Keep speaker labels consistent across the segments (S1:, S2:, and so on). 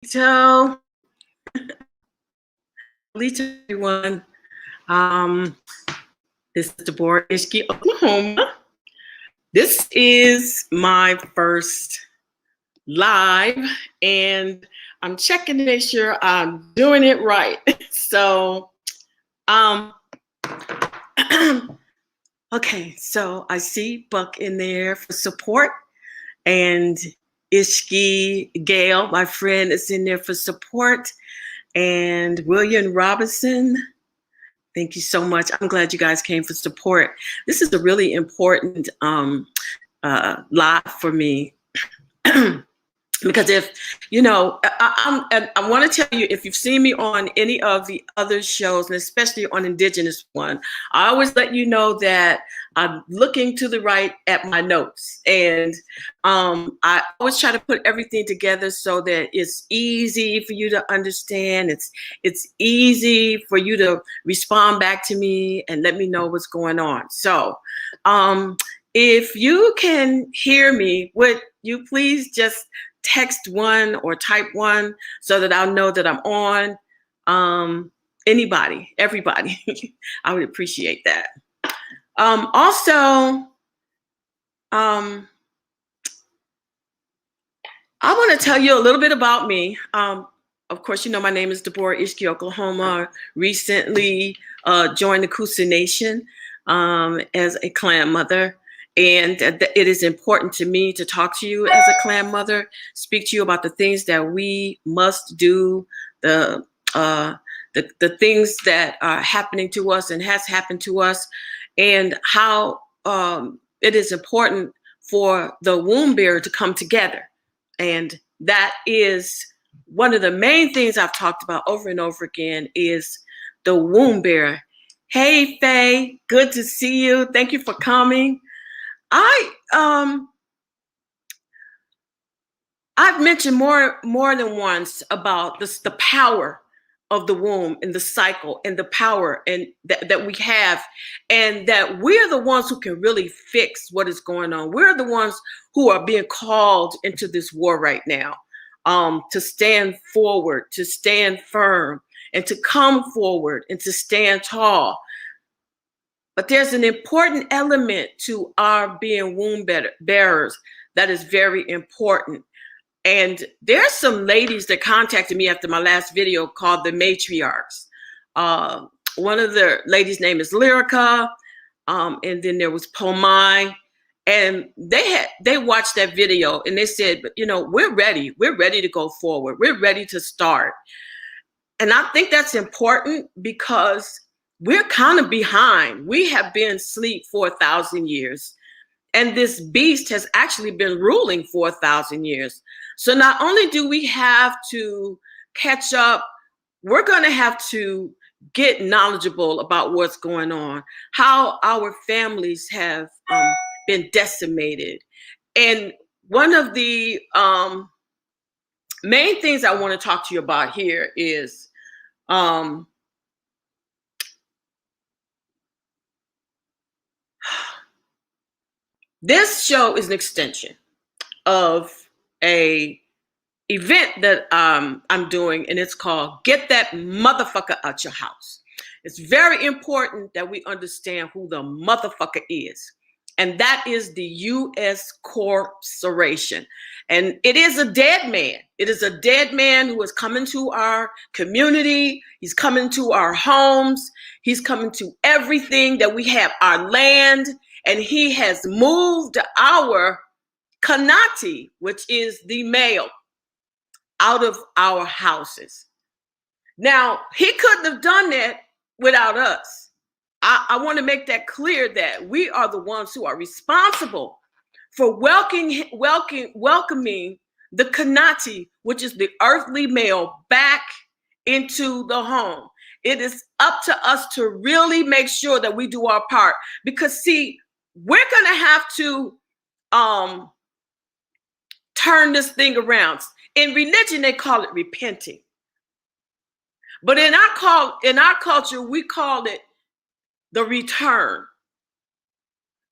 S1: So, everyone. Um, this is Deborah Ishki, Oklahoma. This is my first live, and I'm checking to make sure I'm doing it right. So, um, okay. So I see Buck in there for support, and Ishki Gail, my friend, is in there for support, and William Robinson. Thank you so much. I'm glad you guys came for support. This is a really important live for me. Because if, I want to tell you, if you've seen me on any of the other shows, and especially on Indigenous one, I always let you know that I'm looking to the right at my notes. And I always try to put everything together so that it's easy for you to understand. It's easy for you to respond back to me and let me know what's going on. So if you can hear me, would you please just text one or type one so that I'll know that I'm on. Anybody, everybody, I would appreciate that. Also, I want to tell you a little bit about me. Of course, you know my name is Deborah Ishki, Oklahoma. Recently joined the Kusa Nation as a clan mother. And it is important to me to talk to you as a clan mother, speak to you about the things that we must do, the things that are happening to us and has happened to us, and how it is important for the womb bearer to come together. And that is one of the main things I've talked about over and over again is the womb bearer. Hey, Faye, good to see you. Thank you for coming. I've mentioned more than once about this, the power of the womb and the cycle and the power and that we have, and that we're the ones who can really fix what is going on. We're the ones who are being called into this war right now, to stand forward, to stand firm, and to come forward and to stand tall. But there's an important element to our being womb bearers that is very important. And there's some ladies that contacted me after my last video called the Matriarchs. One of the ladies' name is Lyrica, and then there was Pomai. And they watched that video and they said, we're ready. We're ready to go forward. We're ready to start. And I think that's important because we're kind of behind. We have been asleep for 1,000 years. And this beast has actually been ruling for 1,000 years. So not only do we have to catch up, we're going to have to get knowledgeable about what's going on, how our families have been decimated. And one of the main things I want to talk to you about here is this show is an extension of a event that I'm doing, and it's called Get That Motherfucker Out Your House. It's very important that we understand who the motherfucker is. And that is the U.S. Corporation. And it is a dead man. It is a dead man who is coming to our community. He's coming to our homes. He's coming to everything that we have, our land. And he has moved our KANATI, which is the male, out of our houses. Now, he couldn't have done that without us. I want to make that clear that we are the ones who are responsible for welcoming the KANATI, which is the earthly male, back into the home. It is up to us to really make sure that we do our part, because see, we're going to have to turn this thing around. In religion, they call it repenting. But in our culture, we call it the return.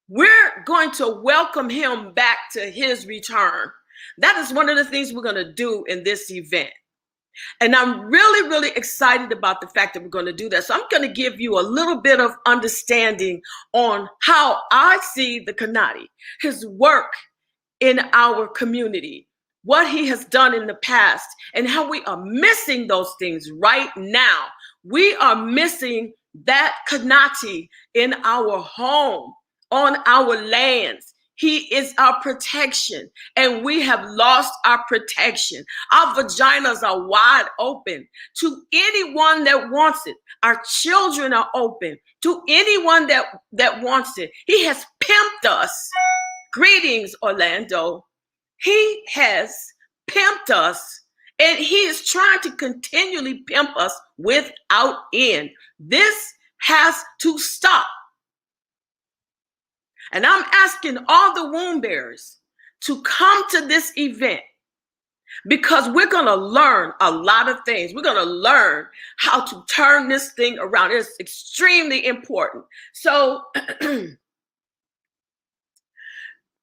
S1: We're going to welcome him back to his return. That is one of the things we're going to do in this event. And I'm really, really excited about the fact that we're going to do that. So I'm going to give you a little bit of understanding on how I see the KANATI, his work in our community, what he has done in the past, and how we are missing those things right now. We are missing that KANATI in our home, on our lands. He is our protection, and we have lost our protection. Our vaginas are wide open to anyone that wants it. Our children are open to anyone that wants it. He has pimped us. Greetings, Orlando. He has pimped us, and he is trying to continually pimp us without end. This has to stop. And I'm asking all the womb bearers to come to this event, because we're going to learn a lot of things. We're going to learn how to turn this thing around. It's extremely important. So in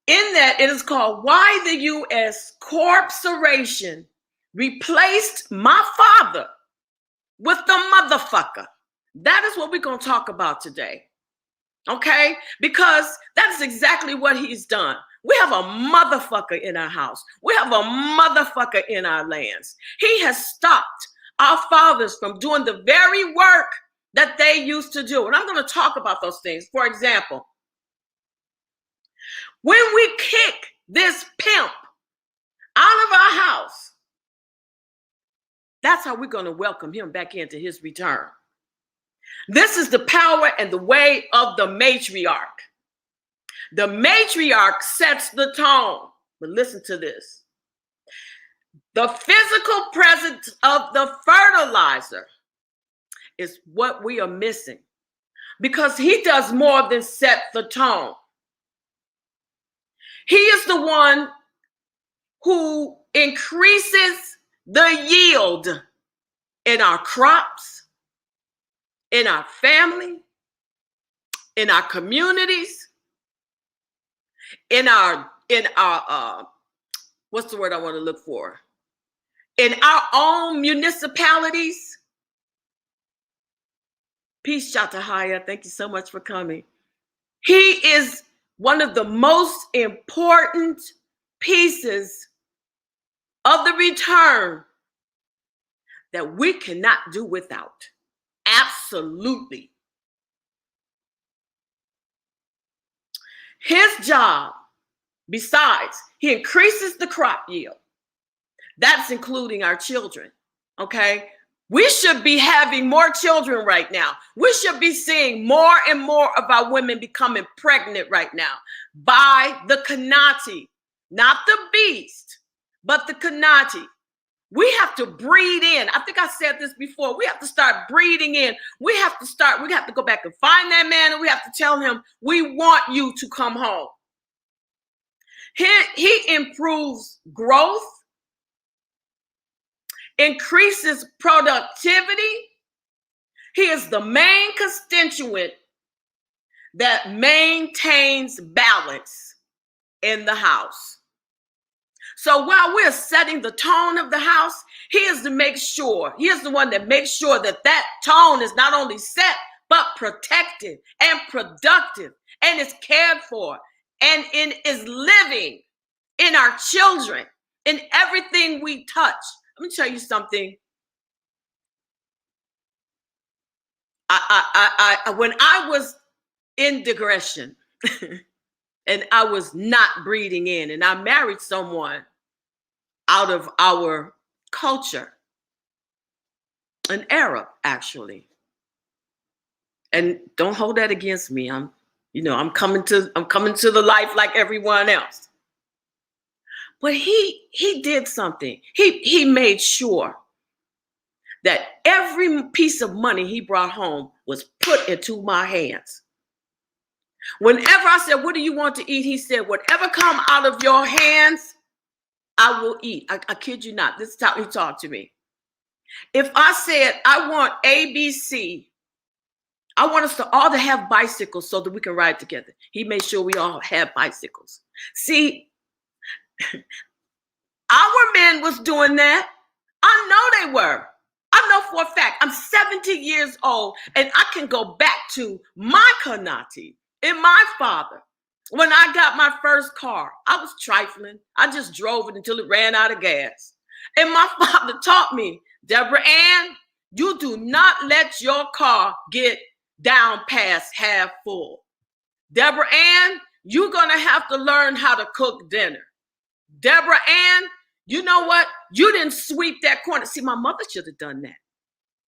S1: that, it is called Why the U.S. Corporation Replaced My Father with the Motherfucker. That is what we're going to talk about today. Okay? Because that's exactly what he's done. We have a motherfucker in our house. We have a motherfucker in our lands. He has stopped our fathers from doing the very work that they used to do. And I'm going to talk about those things. For example, when we kick this pimp out of our house, that's how we're going to welcome him back into his return. This is the power and the way of the matriarch. The matriarch sets the tone. But listen to this. The physical presence of the fertilizer is what we are missing, because he does more than set the tone. He is the one who increases the yield in our crops, in our family, in our communities, in our what's the word I want to look for? In our own municipalities. Peace, Shatahaya. Thank you so much for coming. He is one of the most important pieces of the return that we cannot do without. Absolutely. His job, besides, he increases the crop yield. That's including our children, okay? We should be having more children right now. We should be seeing more and more of our women becoming pregnant right now by the KANATI, not the beast, but the KANATI. We have to breed in. I think I said this before. We have to start breeding in. We have to go back and find that man, and we have to tell him, we want you to come home. He improves growth, increases productivity. He is the main constituent that maintains balance in the house. So while we're setting the tone of the house, he is the one that makes sure that that tone is not only set, but protected and productive, and is cared for, and is living in our children, in everything we touch. Let me tell you something. When I was in digression and I was not breeding in, and I married someone out of our culture, an Arab, actually. And don't hold that against me. I'm coming to the life like everyone else. But he did something. He made sure that every piece of money he brought home was put into my hands. Whenever I said, what do you want to eat? He said, whatever come out of your hands, I will eat. I kid you not. This is how he talked to me. If I said, I want ABC, I want us to all to have bicycles so that we can ride together, he made sure we all have bicycles. See, our men was doing that. I know they were. I know for a fact. I'm 70 years old, and I can go back to my KANATI and my father. When I got my first car, I was trifling. I just drove it until it ran out of gas. And my father taught me, Deborah Ann, you do not let your car get down past half full. Deborah Ann, you're going to have to learn how to cook dinner. Deborah Ann, you know what? You didn't sweep that corner. See, my mother should have done that,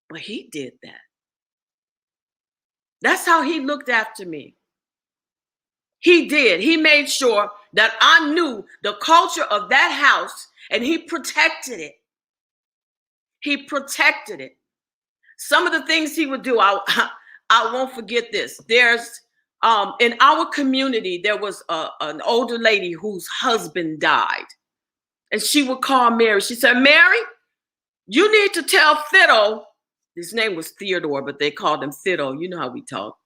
S1: but he did that. That's how he looked after me. He did. He made sure that I knew the culture of that house, and he protected it. He protected it. Some of the things he would do, I won't forget this. There's in our community, there was an older lady whose husband died. And she would call Mary. She said, Mary, you need to tell Fiddle. His name was Theodore, but they called him Fiddle. You know how we talk.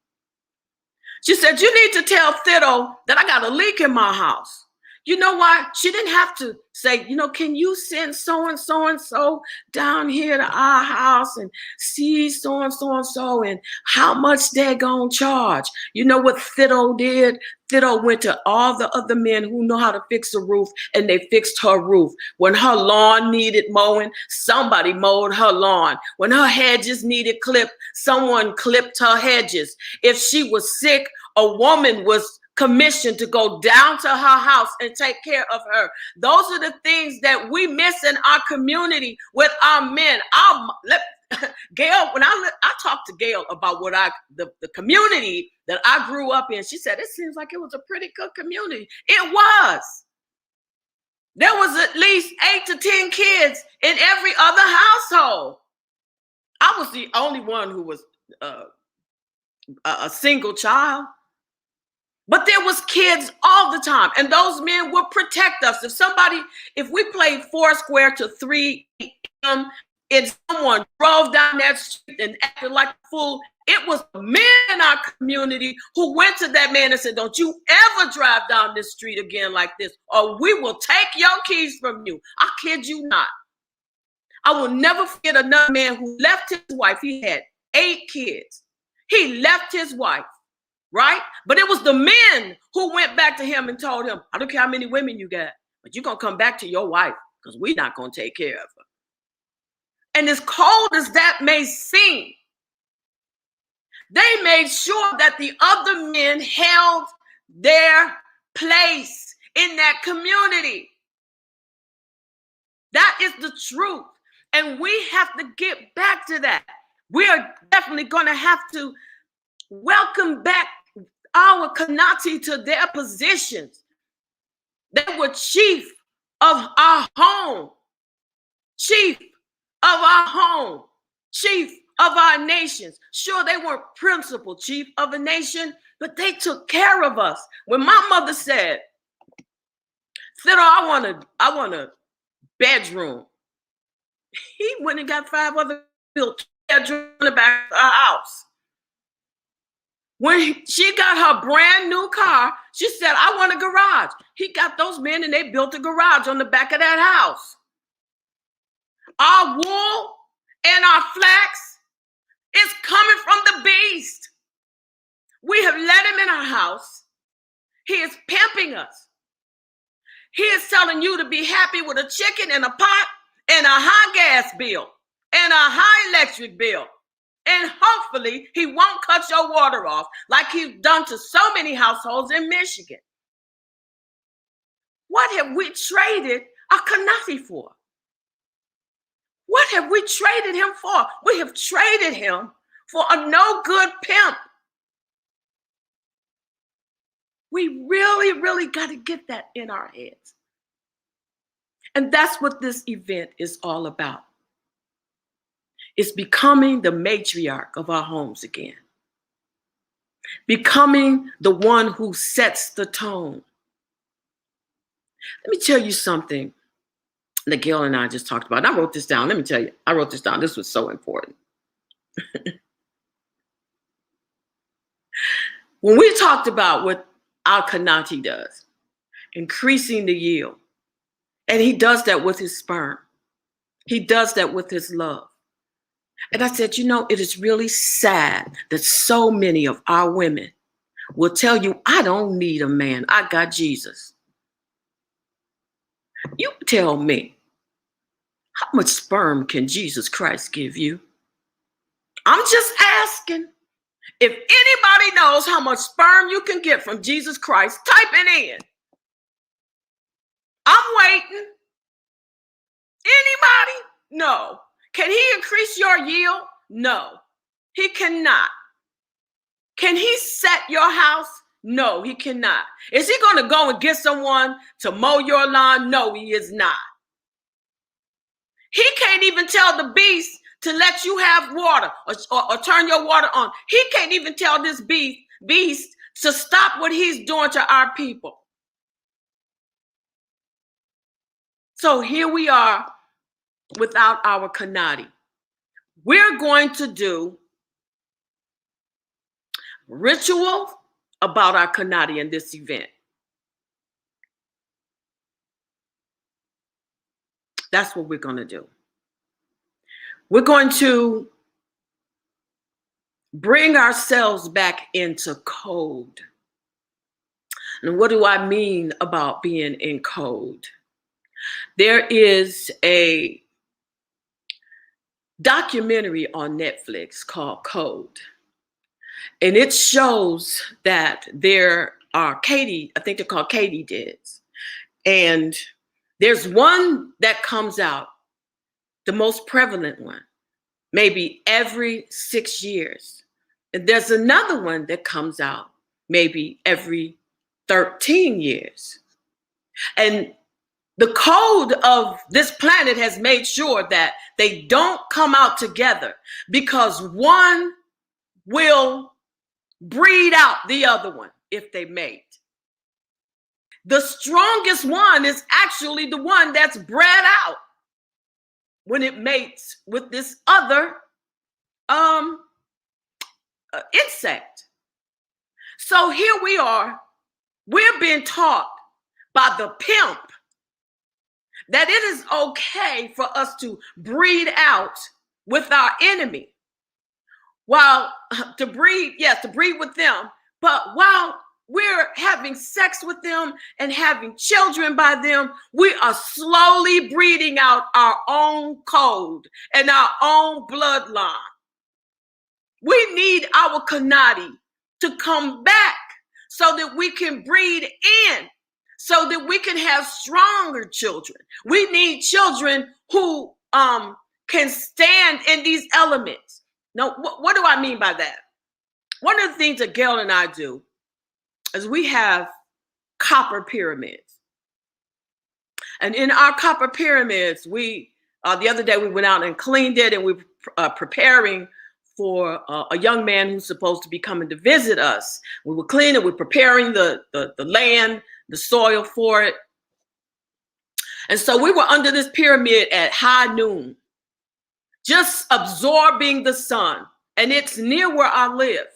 S1: She said, you need to tell Fiddle that I got a leak in my house. You know why? She didn't have to say, can you send so-and-so down here to our house and see so-and-so and how much they're going to charge. You know what Fiddle did? Fiddle went to all the other men who know how to fix a roof, and they fixed her roof. When her lawn needed mowing, somebody mowed her lawn. When her hedges needed clipped, someone clipped her hedges. If she was sick, a woman was commissioned to go down to her house and take care of her. Those are the things that we miss in our community with our men. Gail, when I talked to Gail about what the community that I grew up in, she said, it seems like it was a pretty good community. It was. There was at least 8 to 10 kids in every other household. I was the only one who was a single child. But there was kids all the time, and those men would protect us. If we played 4 square to 3 a.m., and someone drove down that street and acted like a fool, it was men in our community who went to that man and said, don't you ever drive down this street again like this, or we will take your keys from you. I kid you not. I will never forget another man who left his wife. He had 8 kids. He left his wife. Right? But it was the men who went back to him and told him, I don't care how many women you got, but you're going to come back to your wife because we're not going to take care of her. And as cold as that may seem, they made sure that the other men held their place in that community. That is the truth. And we have to get back to that. We are definitely going to have to welcome back our KANATI to their positions. They were chief of our home, chief of our home, chief of our nations. Sure, they weren't principal chief of a nation, but they took care of us. When my mother said, Fiddle, I want a bedroom, he went and got 5 other built bedrooms in the back of our house. When she got her brand new car, she said, I want a garage. He got those men and they built a garage on the back of that house. Our wool and our flax is coming from the beast. We have let him in our house. He is pimping us. He is telling you to be happy with a chicken and a pot and a high gas bill and a high electric bill. And hopefully he won't cut your water off like he's done to so many households in Michigan. What have we traded our KANATI for? What have we traded him for? We have traded him for a no good pimp. We really, really got to get that in our heads. And that's what this event is all about. It's becoming the matriarch of our homes again. Becoming the one who sets the tone. Let me tell you something that Gail and I just talked about. And I wrote this down. Let me tell you, I wrote this down. This was so important. When we talked about what our KANATI does, increasing the yield, and he does that with his sperm. He does that with his love. And I said, you know, it is really sad that so many of our women will tell you, I don't need a man. I got Jesus. You tell me, how much sperm can Jesus Christ give you? I'm just asking. If anybody knows how much sperm you can get from Jesus Christ, type it in. I'm waiting. Anybody? No. Can he increase your yield? No, he cannot. Can he set your house? No, he cannot. Is he going to go and get someone to mow your lawn? No, he is not. He can't even tell the beast to let you have water or turn your water on. He can't even tell this beast to stop what he's doing to our people. So here we are without our KANATI. We're going to do ritual about our KANATI in this event. That's what we're going to do. We're going to bring ourselves back into code. And what do I mean about being in code? There is a documentary on Netflix called Code. And it shows that there are I think they're called katydids. And there's one that comes out, the most prevalent one, maybe every 6 years. And there's another one that comes out maybe every 13 years. And the code of this planet has made sure that they don't come out together because one will breed out the other one if they mate. The strongest one is actually the one that's bred out when it mates with this other insect. So here we are. We're being taught by the pimp that it is okay for us to breed out with our enemy. While to breed with them, but while we're having sex with them and having children by them, we are slowly breeding out our own code and our own bloodline. We need our KANATI to come back so that we can breed in, so that we can have stronger children. We need children who can stand in these elements. Now, what do I mean by that? One of the things that Gail and I do is we have copper pyramids. And in our copper pyramids, we, the other day we went out and cleaned it, and we were preparing for a young man who's supposed to be coming to visit us. We were cleaning, we're preparing the land, the soil for it. And so we were under this pyramid at high noon, just absorbing the sun. And it's near where I live.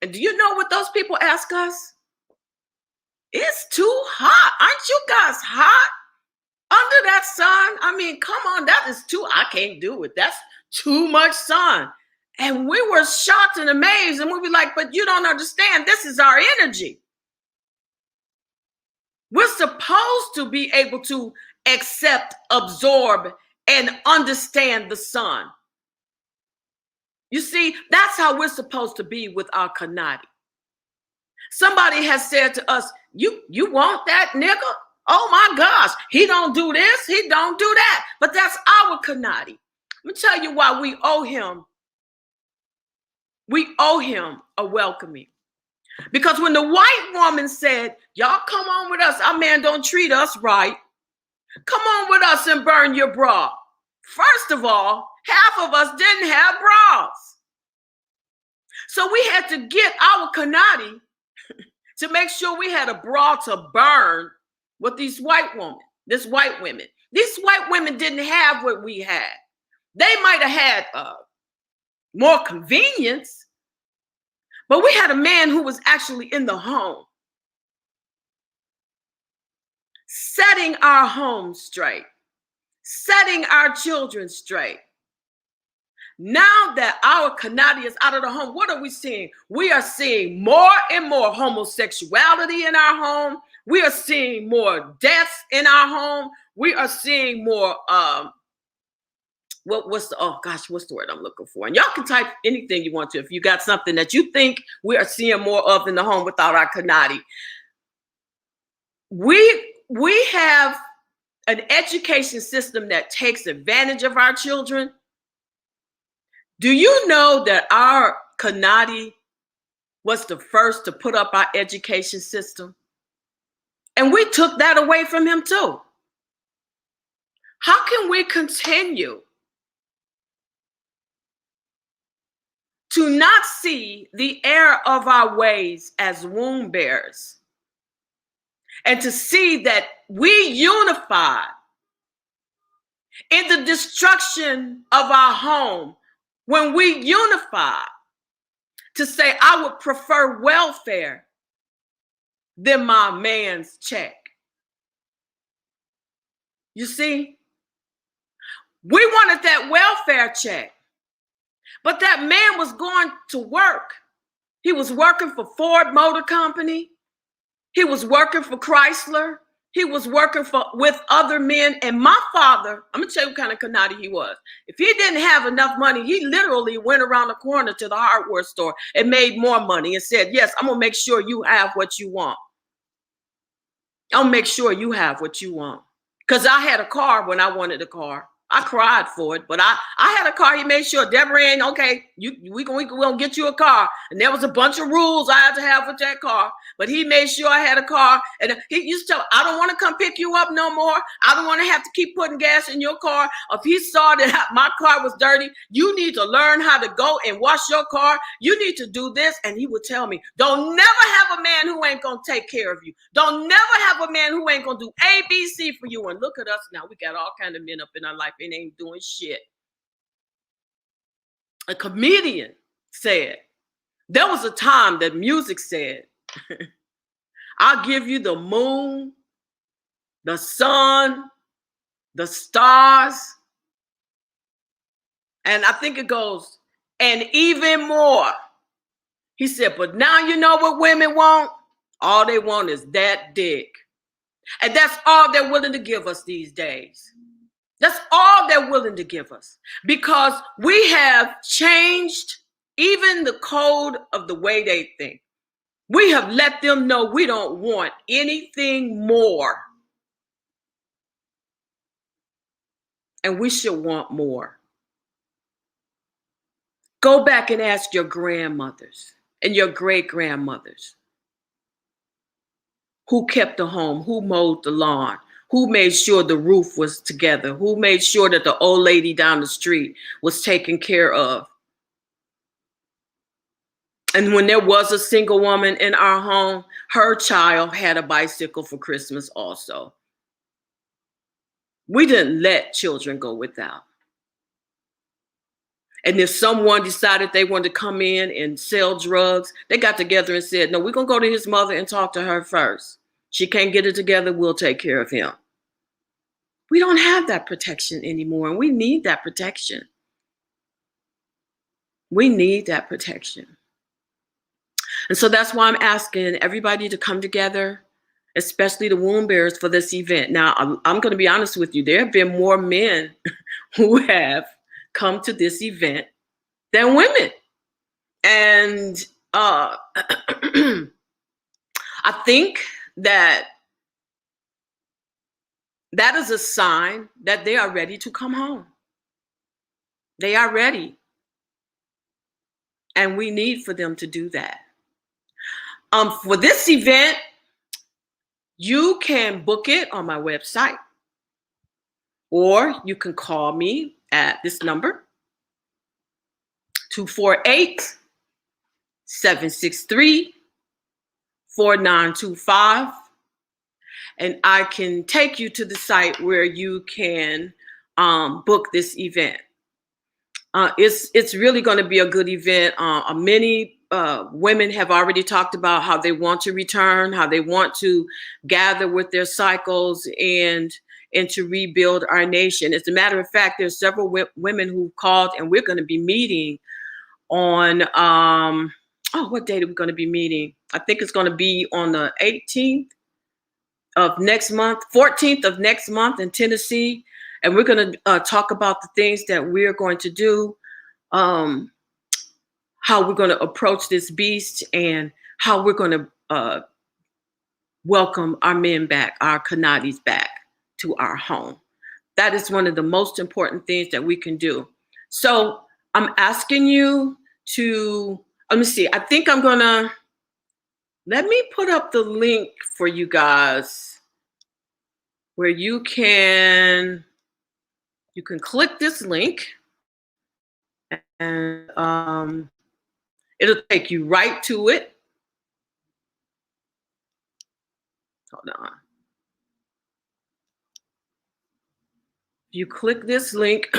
S1: And do you know what those people ask us? It's too hot. Aren't you guys hot under that sun? I mean, come on, that is I can't do it. That's too much sun. And we were shocked and amazed. And we were like, but you don't understand. This is our energy. We're supposed to be able to accept, absorb, and understand the sun. You see, that's how we're supposed to be with our KANATI. Somebody has said to us, you want that nigga? Oh my gosh, he don't do this, he don't do that. But that's our KANATI. Let me tell you why we owe him. We owe him a welcoming. Because when the white woman said, y'all come on with us, our man don't treat us right. Come on with us and burn your bra. First of all, half of us didn't have bras. So we had to get our KANATI to make sure we had a bra to burn with these white women. These white women didn't have what we had. They might have had more convenience, but we had a man who was actually in the home, setting our home straight, setting our children straight. Now that our KANATI is out of the home, what are we seeing? We are seeing more and more homosexuality in our home. We are seeing more deaths in our home. We are seeing more, what's the word I'm looking for? And y'all can type anything you want to if you got something that you think we are seeing more of in the home without our KANATI. We have an education system that takes advantage of our children. Do you know that our KANATI was the first to put up our education system? And we took that away from him too. How can we continue to not see the error of our ways as womb bearers and to see that we unified in the destruction of our home? When we unify to say, I would prefer welfare than my man's check. You see, we wanted that welfare check, but that man was going to work. He was working for Ford Motor Company. He was working for Chrysler. He was working with other men. And my father, I'm going to tell you what kind of KANATI he was. If he didn't have enough money, he literally went around the corner to the hardware store and made more money and said, yes, I'm going to make sure you have what you want. I'll make sure you have what you want. Because I had a car when I wanted a car. I cried for it, but I had a car. He made sure, Deborah, ain't okay. We gonna get you a car, and there was a bunch of rules I had to have with that car. But he made sure I had a car, and he used to tell, I don't want to come pick you up no more. I don't want to have to keep putting gas in your car. If he saw that my car was dirty, you need to learn how to go and wash your car. You need to do this, and he would tell me, don't never have a man who ain't gonna take care of you. Don't never have a man who ain't gonna do A, B, C for you. And look at us now. We got all kind of men up in our life and ain't doing shit. A comedian said, there was a time that music said, I'll give you the moon, the sun, the stars. And I think it goes, and even more. He said, but now you know what women want? All they want is that dick. And that's all they're willing to give us these days. That's all they're willing to give us, because we have changed even the code of the way they think. We have let them know we don't want anything more. And we should want more. Go back and ask your grandmothers and your great-grandmothers who kept the home, who mowed the lawn, who made sure the roof was together, who made sure that the old lady down the street was taken care of. And when there was a single woman in our home, her child had a bicycle for Christmas also. We didn't let children go without. And if someone decided they wanted to come in and sell drugs, they got together and said, no, we're going to go to his mother and talk to her first. She can't get it together. We'll take care of him. We don't have that protection anymore, and we need that protection. We need that protection. And so that's why I'm asking everybody to come together, especially the womb bearers, for this event. Now, I'm going to be honest with you. There have been more men who have come to this event than women. And I think that is a sign that they are ready to come home. They are ready. And we need for them to do that. For this event, you can book it on my website, or you can call me at this number, 248-763-4925. And I can take you to the site where you can book this event. It's really going to be a good event. Many women have already talked about how they want to return, how they want to gather with their cycles and and to rebuild our nation. As a matter of fact, there's several women who called, and we're going to be meeting on, what date are we going to be meeting? I think it's going to be on the 18th of next month, 14th of next month in Tennessee. And we're going to talk about the things that we're going to do, how we're going to approach this beast, and how we're going to welcome our men back, our KANATIs back to our home. That is one of the most important things that we can do. So I'm asking you to, let me see, I think I'm gonna, let me put up the link for you guys where you can click this link, and it'll take you right to it. Hold on. You click this link,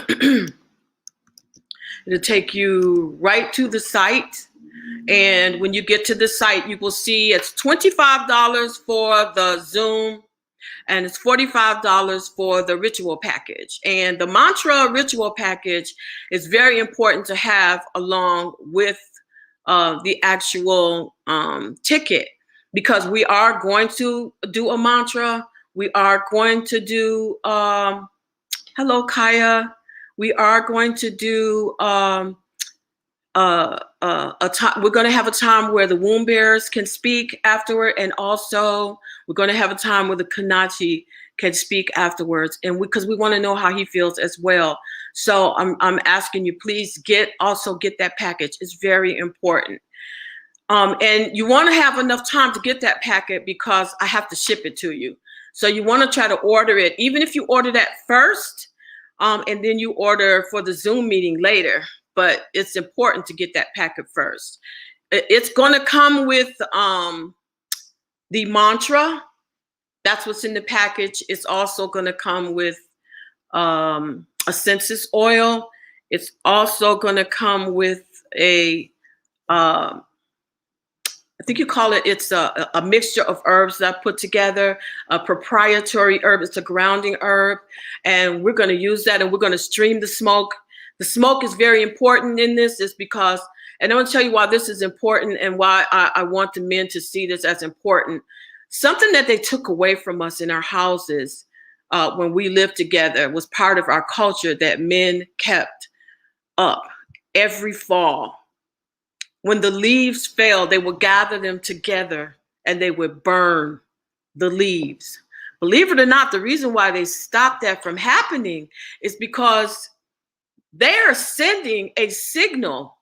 S1: it'll take you right to the site. And when you get to the site, you will see it's $25 for the Zoom, and it's $45 for the ritual package. And the mantra ritual package is very important to have along with the actual ticket, because we are going to do a mantra. We are going to do, hello, Kaya. We are going to do a time. We're going to have a time where the womb bearers can speak afterward, and also we're going to have a time where the KANATI can speak afterwards, and because we want to know how he feels as well. So I'm asking you, please also get that package. It's very important. And you want to have enough time to get that packet, because I have to ship it to you. So you want to try to order it, even if you order that first, and then you order for the Zoom meeting later. But it's important to get that packet first. It's going to come with the mantra. That's what's in the package. It's also going to come with a census oil. It's also going to come with a I think you call it, it's a mixture of herbs that I put together, a proprietary herb. It's a grounding herb. And we're going to use that, and we're going to stream the smoke. The smoke is very important in this, is because, and I'm going to tell you why this is important and why I want the men to see this as important. Something that they took away from us in our houses when we lived together was part of our culture that men kept up every fall. When the leaves fell, they would gather them together and they would burn the leaves. Believe it or not, the reason why they stopped that from happening is because they are sending a signal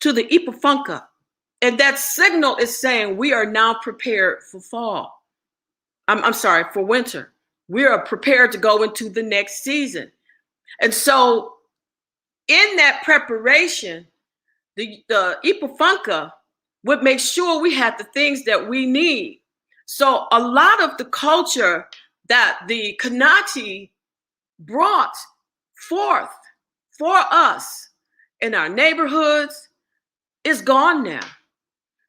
S1: to the Fukkah. And that signal is saying we are now prepared for fall. I'm sorry, for winter. We are prepared to go into the next season. And so in that preparation, the Fukkah would make sure we had the things that we need. So a lot of the culture that the KANATI brought forth for us in our neighborhoods is gone now,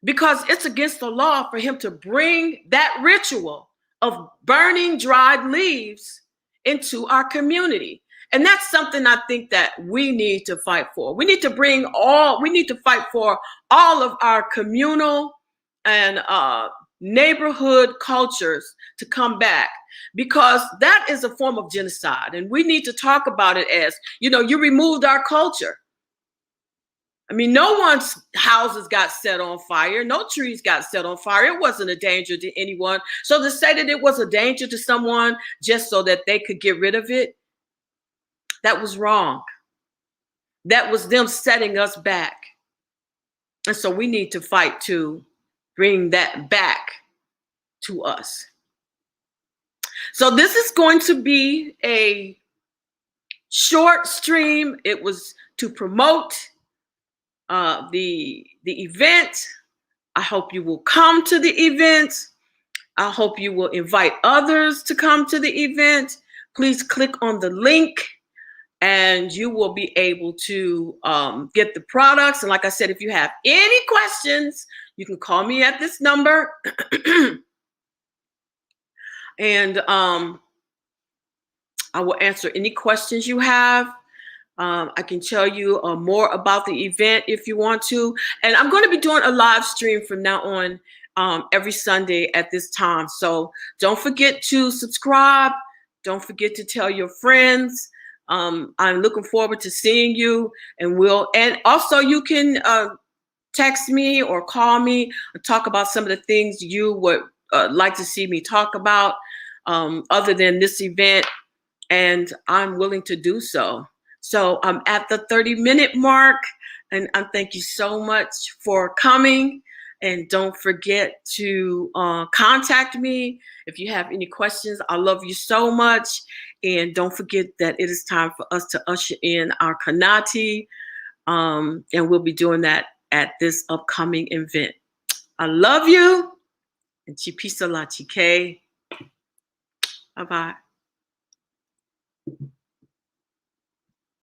S1: because it's against the law for him to bring that ritual of burning dried leaves into our community. And that's something I think that we need to fight for. We need to fight for all of our communal and neighborhood cultures to come back, because that is a form of genocide. And we need to talk about it as, you removed our culture. I mean, no one's houses got set on fire. No trees got set on fire. It wasn't a danger to anyone. So to say that it was a danger to someone just so that they could get rid of it, that was wrong. That was them setting us back. And so we need to fight to bring that back to us. So this is going to be a short stream. It was to promote the event. I hope you will come to the event. I hope you will invite others to come to the event. Please click on the link, and you will be able to get the products. And like I said, if you have any questions, you can call me at this number. And I will answer any questions you have. I can tell you more about the event if you want to. And I'm going to be doing a live stream from now on every Sunday at this time. So don't forget to subscribe. Don't forget to tell your friends. I'm looking forward to seeing you. And also you can text me or call me and talk about some of the things you would like to see me talk about other than this event. And I'm willing to do so. So I'm at the 30-minute mark, and I thank you so much for coming. And don't forget to contact me if you have any questions. I love you so much. And don't forget that it is time for us to usher in our KANATI. And we'll be doing that at this upcoming event. I love you. And Chipisa la chike. Bye-bye.